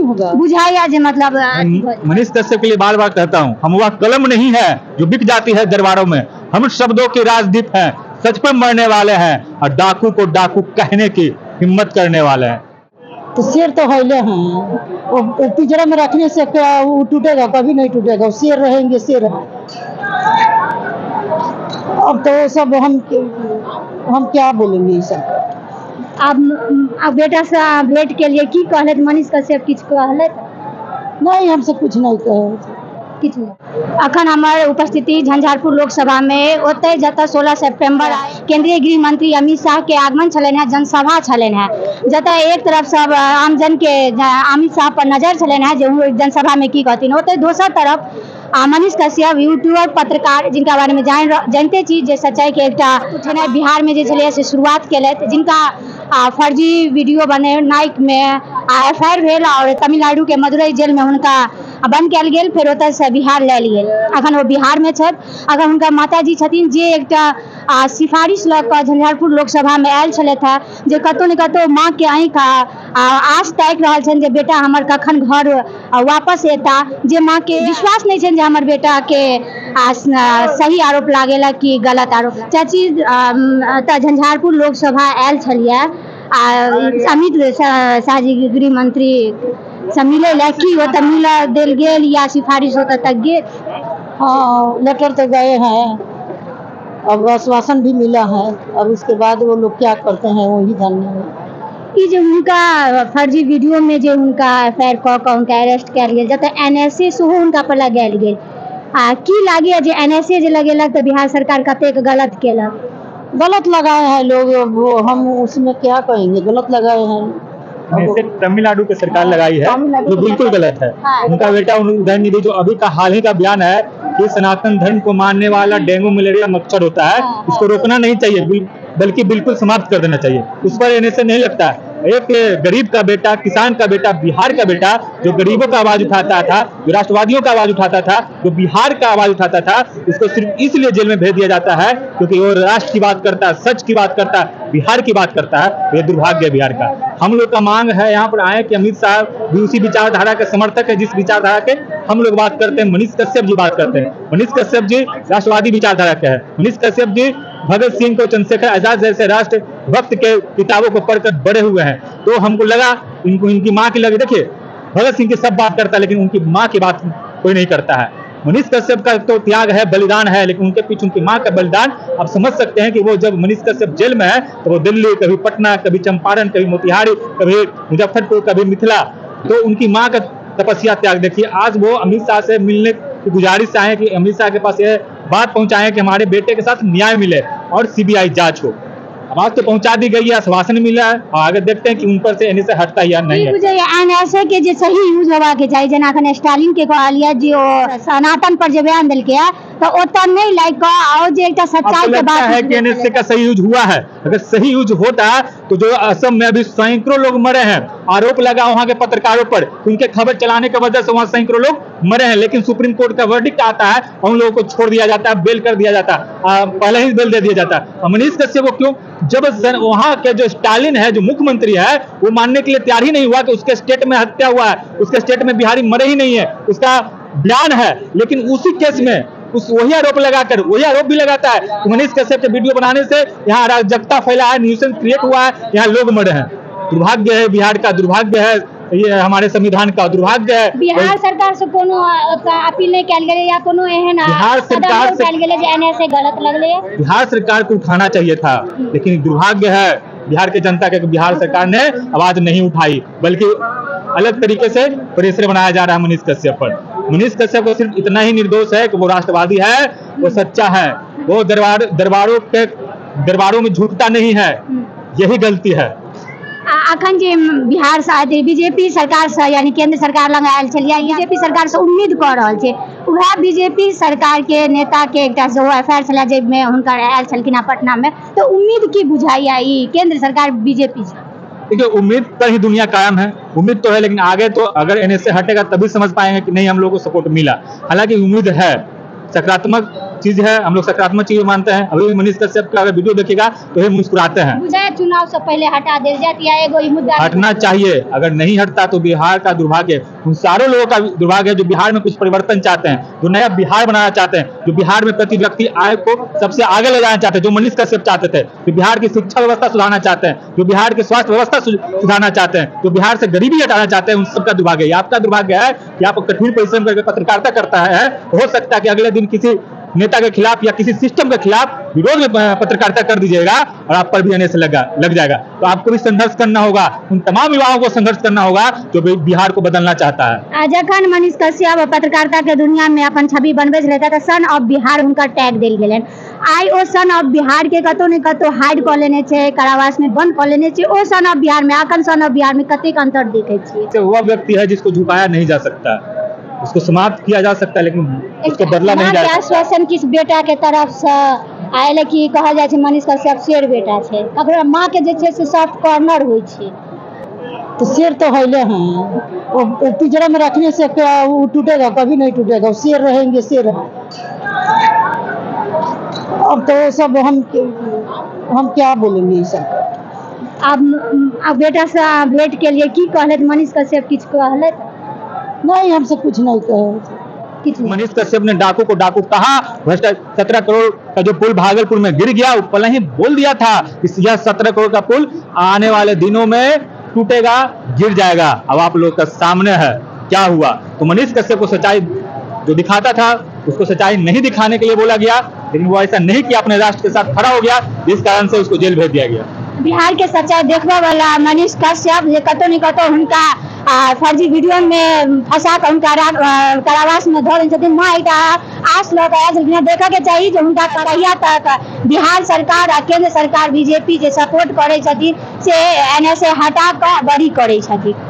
होगा। बुझाया जो मतलब मनीष कश्यप के लिए बार बार कहता हूँ, हम वह कलम नहीं है जो बिक जाती है दरबारों में, हम शब्दों के राजदीप हैं, सच पर मरने वाले हैं और डाकू को डाकू कहने की हिम्मत करने वाले हैं। तो शेर तो हौले हैं, वो पिंजरा में रखने से क्या वो टूटेगा? कभी नहीं टूटेगा। शेर रहेंगे, शेर है। अब तो सब हम क्या बोलेंगे ये सब। अब बेटा से भेंट के लिए की कहले मनीष कश्यप किछ कहले? नहीं, हमसे कुछ नहीं कहे। अखन हमारे उपस्थिति झंझारपुर लोकसभा में ओते जतऽ 16 सितंबर केंद्रीय गृह मंत्री अमित शाह के आगमन छलनि है, जनसभा छलनि है, जतऽ एक तरफ सब आमजन के अमित शाह पर नजर छलनि है जो जनसभा में की कहथिन, ओते दोसर तरफ मनीष कश्यप यूट्यूबर पत्रकार जिनका बारे में जानते छी जे सच्चाई के एकटा बिहार में जे छलै से शुरुआत केलथि, जिनका फर्जी वीडियो बनानाइ में FIR भेल और तमिलनाडु के मदुरई जेल में हुनका बंद कयल गेल, फिर ओतऽ से बिहार लायल गेल। अखन वो बिहार में छथि। अगर हुनका माताजी छथिन जे एकटा सिफारिश लऽ कऽ झंझारपुर लोकसभा में आयल छलथि है, जे कतौ ने कतौ माँ के आँखि आस ताकि रहल छनि जे बेटा हमर कखन घर वापस एता, जे माँ के विश्वास नहीं छनि जे हमर बेटा के सही आरोप लागेला कि गलत आरोप। चाची झंझारपुर लोकसभा आयल छलियै अमित शाह जी गृह मंत्री से मिले ला, कि ओतऽ मिला देल गेल या सिफारिश ओतऽ तक गेल? हाँ, लेटर तो गए हैं, अब आश्वासन भी मिला है, अब उसके बाद वो लोग क्या करते हैं वही जानने में। ई जे हुनका फर्जी वीडियो में जे हुनका FIR कऽ कऽ हुनका अरेस्ट कयल गेल, जतऽ NSA सेहो हुनका पर लगायल गेल, की लागैया जे NSA जे लगेलक तऽ बिहार सरकार कतेक गलत केलक? गलत लगाए हैं लोग, हम उसमें क्या कहेंगे, गलत लगाए हैं। तमिलनाडु की सरकार लगाई है जो बिल्कुल गलत है। उनका बेटा उदयनिधि जो अभी का हाल ही का बयान है कि सनातन धर्म को मानने वाला डेंगू मलेरिया मच्छर होता है, इसको रोकना नहीं चाहिए बल्कि बिल्कुल समाप्त कर देना चाहिए। उस पर NSA नहीं लगता है। एक गरीब का बेटा, किसान का बेटा, बिहार का बेटा जो गरीबों का आवाज उठाता था, जो राष्ट्रवादियों का आवाज उठाता था, जो बिहार का आवाज उठाता था, उसको सिर्फ इसलिए जेल में भेज दिया जाता है क्योंकि वो राष्ट्र की बात करता है, सच की बात करता है, बिहार की बात करता है। ये दुर्भाग्य है बिहार का। हम लोग का मांग है यहाँ पर आए कि अमित शाह भी उसी विचारधारा के समर्थक है जिस विचारधारा के हम लोग बात करते हैं। मनीष कश्यप जी बात करते हैं। मनीष कश्यप जी राष्ट्रवादी विचारधारा के हैं। मनीष कश्यप जी भगत सिंह को, चंद्रशेखर आजाद जैसे राष्ट्र भक्त के किताबों को पढ़कर बड़े हुए हैं, तो हमको लगा इनकी माँ की लगी। देखिए, भगत सिंह की सब बात करता है लेकिन उनकी माँ की बात कोई नहीं करता है। मनीष कश्यप का तो त्याग है, बलिदान है, लेकिन उनके पीछे उनकी माँ का बलिदान आप समझ सकते हैं कि वो जब मनीष कश्यप जेल में है तो वो दिल्ली, कभी पटना, कभी चंपारण, कभी मोतिहारी, कभी मुजफ्फरपुर, कभी मिथिला, तो उनकी माँ का तपस्या त्याग देखिए। आज वो अमित शाह से मिलने की गुजारिश से आए कि अमित शाह के पास ये बात पहुंचाएं कि हमारे बेटे के साथ न्याय मिले और CBI जांच हो। आवाज तो पहुंचा दी गई है, आश्वासन मिला है और आगे देखते हैं कि उन पर से NSA हटता या नहीं है। NSA के जे सही यूज होगा के चाहिए, जेना अखन स्टालिन के कहलिए जे ओ सनातन पर जे बयान देलके है तो ओतऽ नहीं लाइक और जे एकटा सच्चाई के बात है कि NSA का सही यूज हुआ है। अगर सही यूज होता तो जो असम में अभी सैकड़ों लोग मरे हैं, आरोप लगा वहां के पत्रकारों पर, उनके खबर चलाने की वजह से वहां सैकड़ों लोग मरे हैं, लेकिन सुप्रीम कोर्ट का वर्डिक्ट आता है और उन लोगों को छोड़ दिया जाता है, बेल कर दिया जाता है, पहले ही बेल दे दिया जाता है। मनीष कश्यप को क्यों? जब वहां के जो स्टालिन है, जो मुख्यमंत्री है, वो मानने के लिए तैयार ही नहीं हुआ कि उसके स्टेट में हत्या हुआ है, उसके स्टेट में बिहारी मरे ही नहीं है, उसका बयान है, लेकिन उसी केस में वही आरोप लगाकर वही आरोप भी लगाता है कि मनीष कश्यप के वीडियो बनाने से यहाँ अराजकता फैला है, न्यूसेंस क्रिएट हुआ है, यहाँ लोग मरे हैं। दुर्भाग्य है बिहार का, दुर्भाग्य है ये हमारे संविधान का दुर्भाग्य है। बिहार सरकार से कोनो अपील नहीं कयल गेलै या कोनो एहन बिहार सरकार से कयल गेलै जे NSA गलत लगलै? बिहार सरकार को उठाना चाहिए था, लेकिन दुर्भाग्य है बिहार के जनता के, बिहार सरकार ने आवाज नहीं उठाई, बल्कि अलग तरीके से प्रेशर बनाया जा रहा है मनीष कश्यप पर। मनीष कश्यप को सिर्फ इतना ही निर्दोष है कि वो राष्ट्रवादी है, वो सच्चा है, वो दरबारों में झूठता नहीं है, यही गलती है। अखन जे बिहार से बीजेपी सरकार से यानी केंद्र सरकार लग आयल छलियै, बीजेपी सरकार से उम्मीद कऽ रहल छै, वह बीजेपी सरकार के नेता के एकटा सेहो FIR छलै जाहिमे हुनकर आयल छलखिन पटना में, तो उम्मीद की बुझाइया ई केंद्र सरकार बीजेपी से? देखिए, उम्मीद पर ही दुनिया कायम है, उम्मीद तो है, लेकिन आगे तो अगर NSA हटेगा तभी समझ पाएंगे कि नहीं हम लोगों को सपोर्ट मिला। हालांकि उम्मीद है, सकारात्मक चीज है, हम लोग सकारात्मक चीज मानते हैं। अभी मनीष कश्यप का अगर वीडियो देखेगा तो ये मुस्कुराते हैं। चुनाव से पहले हटा दे जाती है, एगो मुद्दा हटना चाहिए, अगर नहीं हटता तो बिहार का दुर्भाग्य, उन सारे लोगों का दुर्भाग्य है जो बिहार में कुछ परिवर्तन चाहते हैं, जो नया बिहार बनाना चाहते हैं, जो बिहार में प्रति व्यक्ति आय को सबसे आगे ले जाना चाहते हैं, जो मनीष कश्यप चाहते थे, जो बिहार की शिक्षा व्यवस्था सुधारना चाहते हैं, जो बिहार की स्वास्थ्य व्यवस्था सुधारना चाहते हैं, जो बिहार से गरीबी हटाना चाहते हैं, उन सबका दुर्भाग्य है। आपका दुर्भाग्य है कि आप कठिन परिश्रम करके पत्रकारिता करता है, हो सकता है कि अगले दिन किसी नेता के खिलाफ या किसी सिस्टम के खिलाफ विरोध में पत्रकारिता कर दीजिएगा और आप पर भी एनएस लग जाएगा। तो आपको भी संघर्ष करना होगा, उन तमाम युवाओं को संघर्ष करना होगा जो बिहार को बदलना चाहता है। जखन मनीष कश्यप पत्रकारिता के दुनिया में अपन छवि बनबे रहता था, सन ऑफ बिहार उनका टैग देल गेलन। आई ओ सन ऑफ बिहार के कतो ने कतो हाइड कर लेने छे, कारावास में बंद कर लेने छे। ओ सन ऑफ बिहार में अखन सन ऑफ बिहार में कतेक अंतर देखे छियै। वह व्यक्ति है जिसको झुकाया नहीं जा सकता, उसको समाप्त किया जा सकता है लेकिन उसको बदला नहीं जा सकता। आश्वासन किस बेटा के तरफ से आयल कि कहल जाय छै मनीष कश्यप शेर बेटा छै, ओकरा मां के जे छै से सॉफ्ट कॉर्नर होय छै। तो शेर तो हौले हैं, वो पिंजरा में रखने से वो टूटेगा, कभी नहीं टूटेगा। शेर रहेंगे, शेर है। अब तो सब हम क्या बोलेंगे ये सब। अब बेटा से भेंट के लिए की कहले मनीष कश्यप, किछ कहले नहीं, हमसे कुछ नहीं कहे। मनीष कश्यप ने डाकू को डाकू कहा, 17 करोड़ का जो पुल भागलपुर में गिर गया, पहले ही बोल दिया था कि यह 17 करोड़ का पुल आने वाले दिनों में टूटेगा, गिर जाएगा। अब आप लोग का सामने है क्या हुआ। तो मनीष कश्यप को सच्चाई जो दिखाता था उसको सच्चाई नहीं दिखाने के लिए बोला गया, लेकिन वो ऐसा नहीं किया, अपने राष्ट्र के साथ खड़ा हो गया, जिस कारण से उसको जेल भेज दिया गया। बिहार के सच्चाई देखने वाला मनीष कश्यप जे कतो नहीं कतो उनका फर्जी वीडियो में फंसा कर उनका कारावास में धर छथिन। मां एकटा आस लऽ कऽ आयल छलखिन, देखऽ के चाही जे हुनका कहिया तक बिहार सरकार आ केंद्र सरकार बीजेपी जे सपोर्ट करै छथिन से एनएसए हटा कऽ बरी करै छथिन।